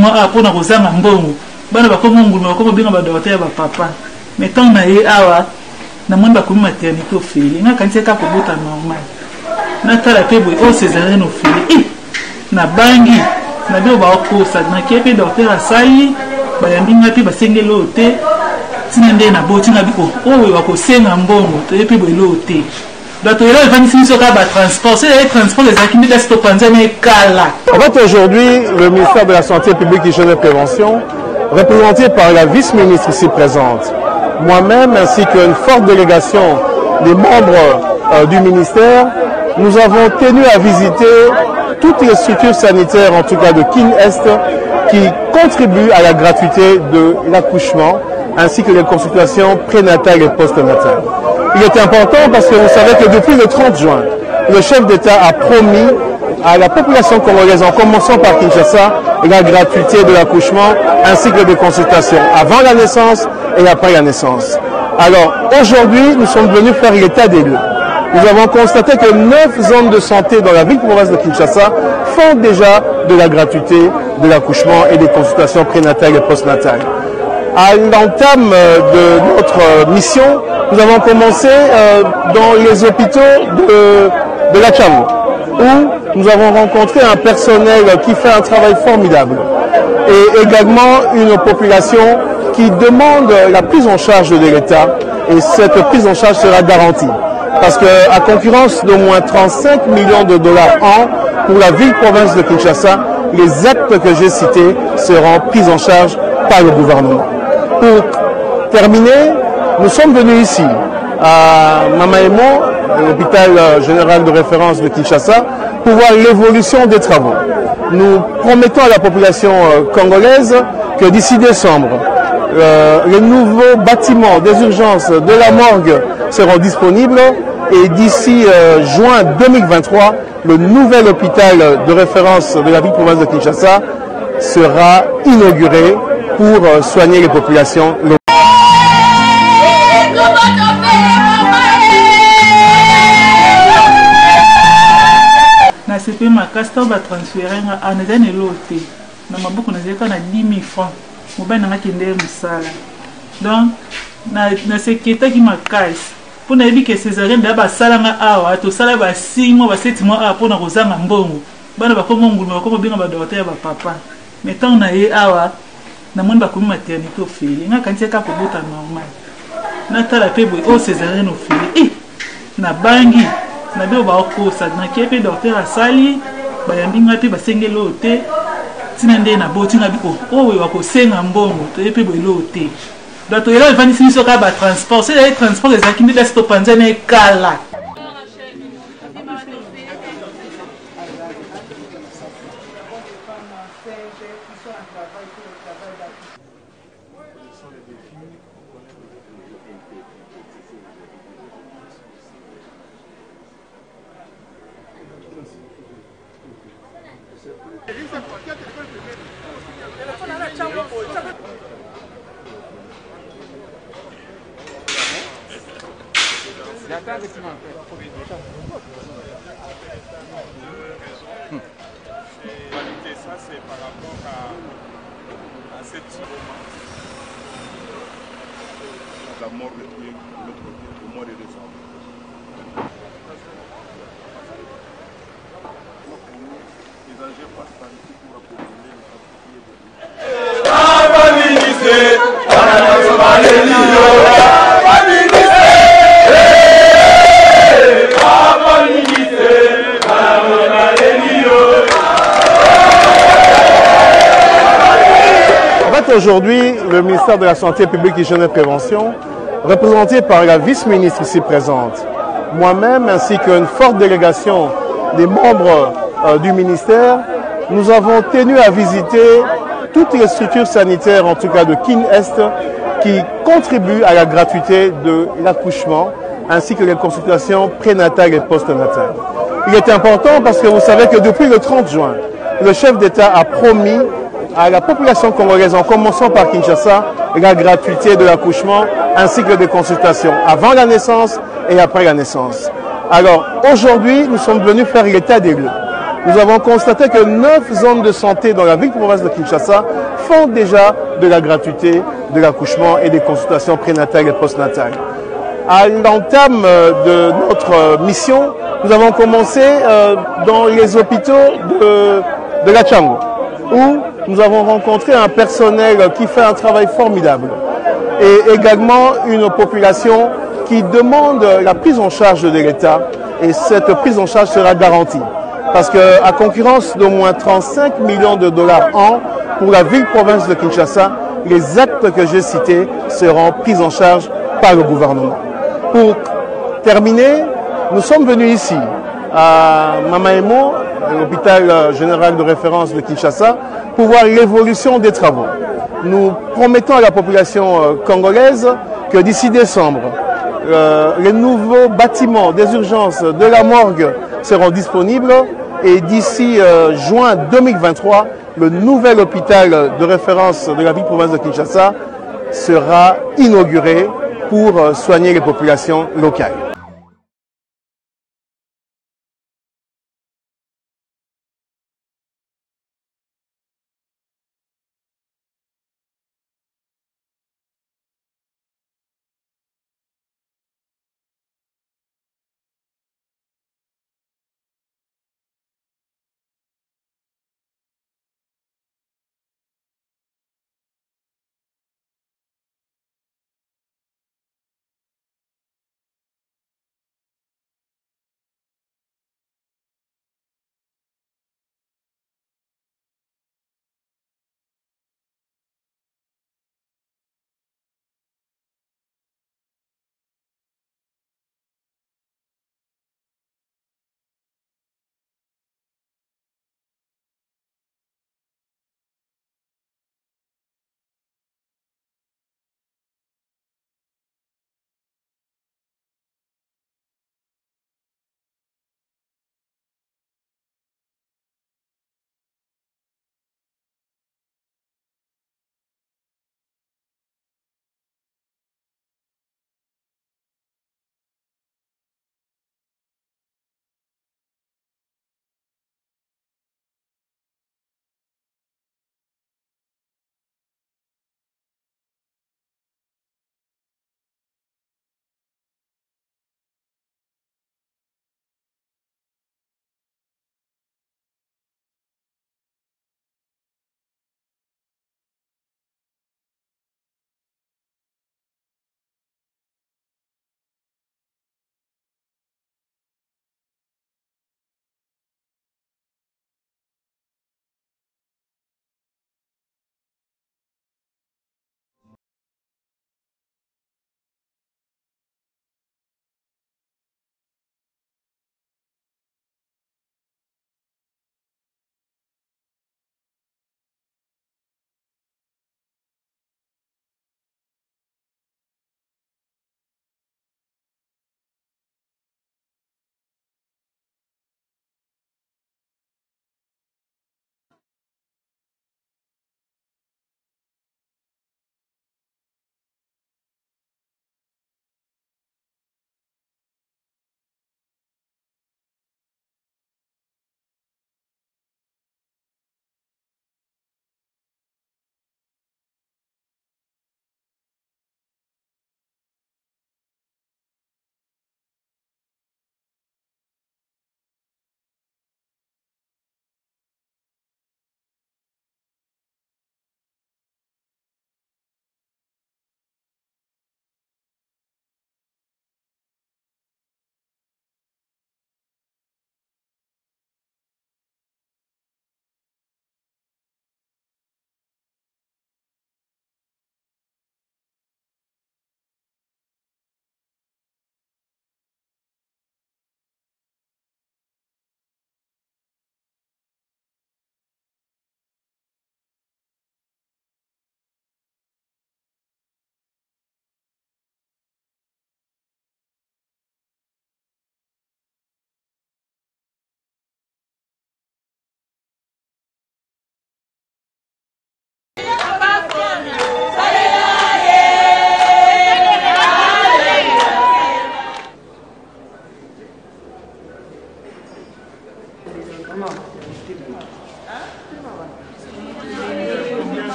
mois pour na kozanga mbongo bana bakoma ngulu bakoma binga ba docteur ba papa mais tant na ye awa na moni bakomi maternité ofeli nga kanisi ka kobota normal na tala pe boy o césarienne ofeli na bangi na bio ba okosa na kepe docteur asali bayambi nga pe basengeli oyo te tina nde na boti na biko oyo bakosenga mbongo to ye pe boy lo te bato yelo evanisi biso ka ba transport c'est les transports les akimi de stop panzame kala. En fait aujourd'hui le ministère de la Santé publique, hygiène et prévention représenté par la vice-ministre ici présente, moi-même ainsi qu'une forte délégation des membres du ministère, nous avons tenu à visiter toutes les structures sanitaires, en tout cas de Kin Est, qui contribuent à la gratuité de l'accouchement, ainsi que les consultations prénatales et postnatales. Il est important parce que vous savez que depuis le 30 juin, le chef d'État a promis à la population congolaise, en commençant par Kinshasa, la gratuité de l'accouchement ainsi que des consultations avant la naissance et après la naissance. Alors aujourd'hui, nous sommes venus faire l'état des lieux. Nous avons constaté que 9 zones de santé dans la ville-province de Kinshasa font déjà de la gratuité de l'accouchement et des consultations prénatales et postnatales. À l'entame de notre mission, nous avons commencé dans les hôpitaux de la CAM, où nous avons rencontré un personnel qui fait un travail formidable et également une population qui demande la prise en charge de l'État, et cette prise en charge sera garantie. Parce qu'à concurrence d'au moins 35 millions de dollars an pour la ville-province de Kinshasa, les actes que j'ai cités seront pris en charge par le gouvernement. Pour terminer, nous sommes venus ici à Mamaemo, l'hôpital général de référence de Kinshasa, pour voir l'évolution des travaux. Nous promettons à la population congolaise que d'ici décembre, les nouveaux bâtiments des urgences de la morgue seront disponibles, et d'ici juin 2023, le nouvel hôpital de référence de la ville-province de Kinshasa sera inauguré pour soigner les populations locales. Na CP makasta ba transférer nga anazane loté na mabuku na zeka na 10 000 francs mobana nga kende musala donc na seketa ki makasi pour na yebi que césarienne da ba sala nga awa to sala ba 6 mois ba 7 mois a pour na kozanga mbongo bana ba komo ngulu ba komo binga ba docteur ba papa mais tant na ye awa na moni bakomi maternité ofeli nga kanisi ka kobota normal na tala pe boy o césarienne ofeli na bangi na bio ba okosa na kepe docteur asali bayambi nga pe basengeli oyo te tina nde na boti na biko oyo bakosenga mbongo to ye pe boy lo te bato yelo evanisi biso ka ba transport c'est les transports les akimi de stop panzame kala. Ça c'est par rapport à cette la mort de l'autre côté, au mois de décembre. Les agents passent par ici pour approvisionner Aujourd'hui, le ministère de la Santé publique, hygiène et prévention, représenté par la vice-ministre ici présente, moi-même ainsi qu'une forte délégation des membres du ministère, nous avons tenu à visiter toutes les structures sanitaires, en tout cas de Kin Est, qui contribuent à la gratuité de l'accouchement, ainsi que les consultations prénatales et postnatales. Il est important parce que vous savez que depuis le 30 juin, le chef d'État a promis à la population congolaise, en commençant par Kinshasa, la gratuité de l'accouchement ainsi que des consultations avant la naissance et après la naissance. Alors aujourd'hui, nous sommes venus faire l'état des lieux. nous avons constaté que 9 zones de santé dans la ville-province de Kinshasa font déjà de la gratuité de l'accouchement et des consultations prénatales et postnatales. À l'entame de notre mission, nous avons commencé dans les hôpitaux de la Tchango, où nous avons rencontré un personnel qui fait un travail formidable et également une population qui demande la prise en charge de l'État, et cette prise en charge sera garantie. Parce qu'à concurrence d'au moins 35 millions de dollars an pour la ville-province de Kinshasa, les actes que j'ai cités seront pris en charge par le gouvernement. Pour terminer, nous sommes venus ici, à Mamaemo, l'hôpital général de référence de Kinshasa, pour voir l'évolution des travaux. Nous promettons à la population congolaise que d'ici décembre, les nouveaux bâtiments des urgences de la morgue seront disponibles et d'ici juin 2023, le nouvel hôpital de référence de la ville-province de Kinshasa sera inauguré pour soigner les populations locales.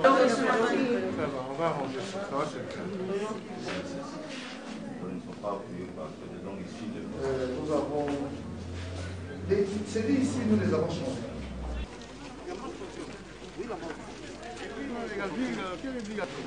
Ça va, on va arranger ça. Ça va, c'est clair. Ne sont pas appuyés parce que donc ici, nous avons des CD ici, nous les avons changés. Quelle obligatrice?